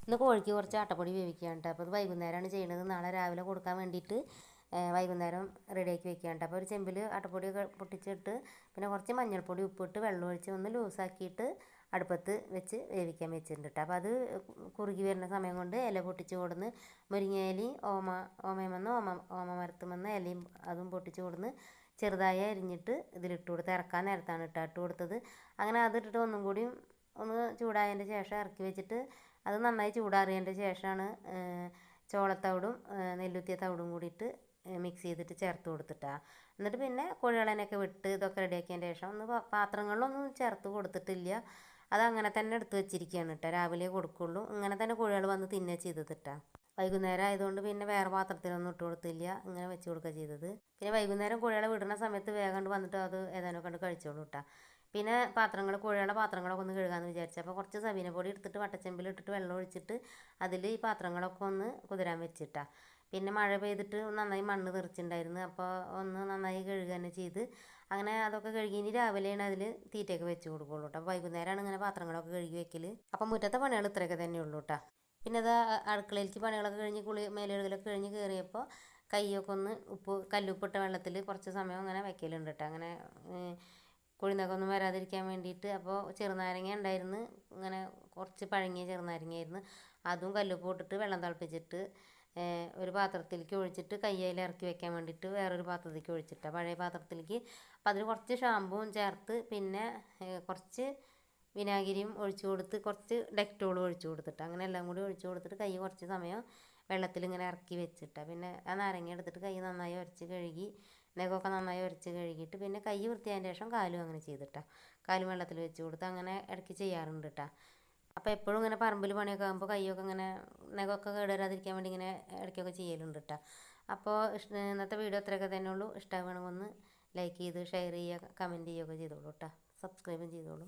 ഇന്ന് കോഴിക്ക് കുറച്ച് ആട്ടപ്പൊടി വേവിക്കുകയാണ് കേട്ടോ. അപ്പോൾ അത് വൈകുന്നേരമാണ് ചെയ്യുന്നത്. നാളെ രാവിലെ കൊടുക്കാൻ വേണ്ടിയിട്ട് വൈകുന്നേരം റെഡിയാക്കി വെക്കുകയാണ്. അപ്പോൾ ഒരു ചെമ്പിൽ ആട്ടപ്പൊടിയൊക്കെ പൊട്ടിച്ചിട്ട് പിന്നെ കുറച്ച് മഞ്ഞൾപ്പൊടി ഉപ്പിട്ട് വെള്ളം ഒഴിച്ച് ഒന്ന് ലൂസാക്കിയിട്ട് അടുപ്പത്ത് വെച്ച് വേവിക്കാൻ വെച്ചിട്ടുണ്ട് കേട്ടോ. അപ്പോൾ അത് കുറുകി വരുന്ന സമയം കൊണ്ട് ഇല പൊട്ടിച്ച് കൊടുന്ന് മുരിങ്ങയിലയും ഓമയമെന്ന് ഓമ മരത്തുമെന്ന് ഇലയും അതും പൊട്ടിച്ച് കൊടുന്ന് ചെറുതായി അരിഞ്ഞിട്ട് ഇതിലിട്ട് കൊടുത്ത് ഇറക്കാൻ നേരത്താണ് ഇട്ട് കൊടുത്തത്. അങ്ങനെ അതിട്ടിട്ട് ഒന്നും കൂടി ഒന്ന് ചൂടായതിൻ്റെ ശേഷം ഇറക്കി വെച്ചിട്ട് അത് നന്നായി ചൂടാറിയതിൻ്റെ ശേഷമാണ് ചോളത്തവിടും നെല്ലുത്തിയ തവിടും കൂടിയിട്ട് മിക്സ് ചെയ്തിട്ട് ചേർത്ത് കൊടുത്തിട്ടാണ്. എന്നിട്ട് പിന്നെ കോഴികളെയൊക്കെ വിട്ട് ഇതൊക്കെ റെഡിയാക്കിയതിൻ്റെ ശേഷം ഒന്ന് പാത്രങ്ങളിലൊന്നും ചേർത്ത് കൊടുത്തിട്ടില്ല. അതങ്ങനെ തന്നെ എടുത്ത് വെച്ചിരിക്കുകയാണ് കേട്ടോ. രാവിലെ കൊടുക്കുള്ളൂ. ഇങ്ങനെ തന്നെ കോഴികൾ വന്ന് തിന്നുക ചെയ്തതിട്ടാ. വൈകുന്നേരം ആയതുകൊണ്ട് പിന്നെ വേറെ പാത്രത്തിലൊന്നും ഇട്ട് കൊടുത്തില്ല. ഇങ്ങനെ വെച്ച് കൊടുക്കുക ചെയ്തത്. പിന്നെ വൈകുന്നേരം കോഴികളെ വിടുന്ന സമയത്ത് വേഗം വന്നിട്ട് അത് ഏതാനും കണ്ട് കഴിച്ചോളൂ കേട്ടോ. പിന്നെ കോഴികളുടെ പാത്രങ്ങളൊക്കെ ഒന്ന് കഴുകാമെന്ന് വിചാരിച്ചു. അപ്പോൾ കുറച്ച് സബീനപ്പൊടി എടുത്തിട്ട് വട്ടച്ചെമ്പിൽ ഇട്ടിട്ട് വെള്ളം ഒഴിച്ചിട്ട് അതിൽ ഈ പാത്രങ്ങളൊക്കെ ഒന്ന് കുതിരാൻ വെച്ചിട്ടാണ്. പിന്നെ മഴ പെയ്തിട്ട് നന്നായി മണ്ണ് തെറിച്ചിട്ടുണ്ടായിരുന്നു. അപ്പോൾ ഒന്ന് നന്നായി കഴുകുക തന്നെ ചെയ്ത് അങ്ങനെ അതൊക്കെ കഴുകി ഇനി രാവിലെയാണ് അതിൽ തീറ്റയൊക്കെ വെച്ച് കൊടുക്കുള്ളൂ കേട്ടോ. വൈകുന്നേരമാണ് ഇങ്ങനെ പാത്രങ്ങളൊക്കെ കഴുകി വെക്കൽ. അപ്പം മുറ്റത്തെ പണികൾ ഇത്രയൊക്കെ തന്നെ ഉള്ളൂ കേട്ടോ. പിന്നെ അത് അടുക്കളയിലേക്ക് പണികളൊക്കെ കഴിഞ്ഞ് മേലെഴുകലൊക്കെ കഴിഞ്ഞ് കയറിയപ്പോൾ കൈയൊക്കെ ഒന്ന് കല്ലുപ്പിട്ട വെള്ളത്തിൽ കുറച്ച് സമയം അങ്ങനെ വെക്കലുണ്ട് കേട്ടോ. അങ്ങനെ കുഴിനഖമൊന്നും വരാതിരിക്കാൻ വേണ്ടിയിട്ട്. അപ്പോൾ ചെറുനാരങ്ങ ഉണ്ടായിരുന്നു, ഇങ്ങനെ കുറച്ച് പഴങ്ങിയ ചെറുനാരങ്ങയായിരുന്നു. അതും കല്ലുപ്പ് ഇട്ടിട്ട് വെള്ളം തിളപ്പിച്ചിട്ട് ഒരു പാത്രത്തിലേക്ക് ഒഴിച്ചിട്ട് കയ്യിൽ ഇറക്കി വെക്കാൻ വേണ്ടിയിട്ട് വേറൊരു പാത്രത്തിലേക്ക് ഒഴിച്ചിട്ടാണ്, പഴയ പാത്രത്തിലേക്ക്. അപ്പം അതിൽ കുറച്ച് ഷാമ്പുവും ചേർത്ത് പിന്നെ കുറച്ച് വിനാഗിരിയും ഒഴിച്ച് കൊടുത്ത് കുറച്ച് ഡെറ്റോളും ഒഴിച്ച് കൊടുത്തിട്ട് അങ്ങനെ എല്ലാം കൂടി ഒഴിച്ച് കൊടുത്തിട്ട് കൈ കുറച്ച് സമയം വെള്ളത്തിൽ ഇങ്ങനെ ഇറക്കി വെച്ചിട്ടാണ്. പിന്നെ ആ നാരങ്ങ എടുത്തിട്ട് കൈ നന്നായി ഉരച്ച് കഴുകി നഖമൊക്കെ നന്നായി ഉരച്ച് കഴുകിയിട്ട് പിന്നെ കൈ വൃത്തിയായതിന് ശേഷം കാലും അങ്ങനെ ചെയ്തിട്ടാണ്. കാലും വെള്ളത്തിൽ വെച്ച് കൊടുത്ത് അങ്ങനെ ഇടയ്ക്ക് ചെയ്യാറുണ്ട് കേട്ടോ. അപ്പോൾ എപ്പോഴും ഇങ്ങനെ പറമ്പിൽ പണിയൊക്കെ ആകുമ്പോൾ കൈയൊക്കെ ഇങ്ങനെ നഖമൊക്കെ കേടുവരാതിരിക്കാൻ വേണ്ടി ഇങ്ങനെ ഇടയ്ക്കൊക്കെ ചെയ്യലുണ്ട് കേട്ടോ. അപ്പോൾ ഇന്നത്തെ വീഡിയോ അത്രയൊക്കെ തന്നെ ഉള്ളൂ. ഇഷ്ടമാവണമെന്ന് ലൈക്ക് ചെയ്ത് ഷെയർ ചെയ്യുക, കമൻറ്റ് ചെയ്യുകയൊക്കെ ചെയ്തോളൂ കേട്ടോ. സബ്സ്ക്രൈബും ചെയ്തോളൂ.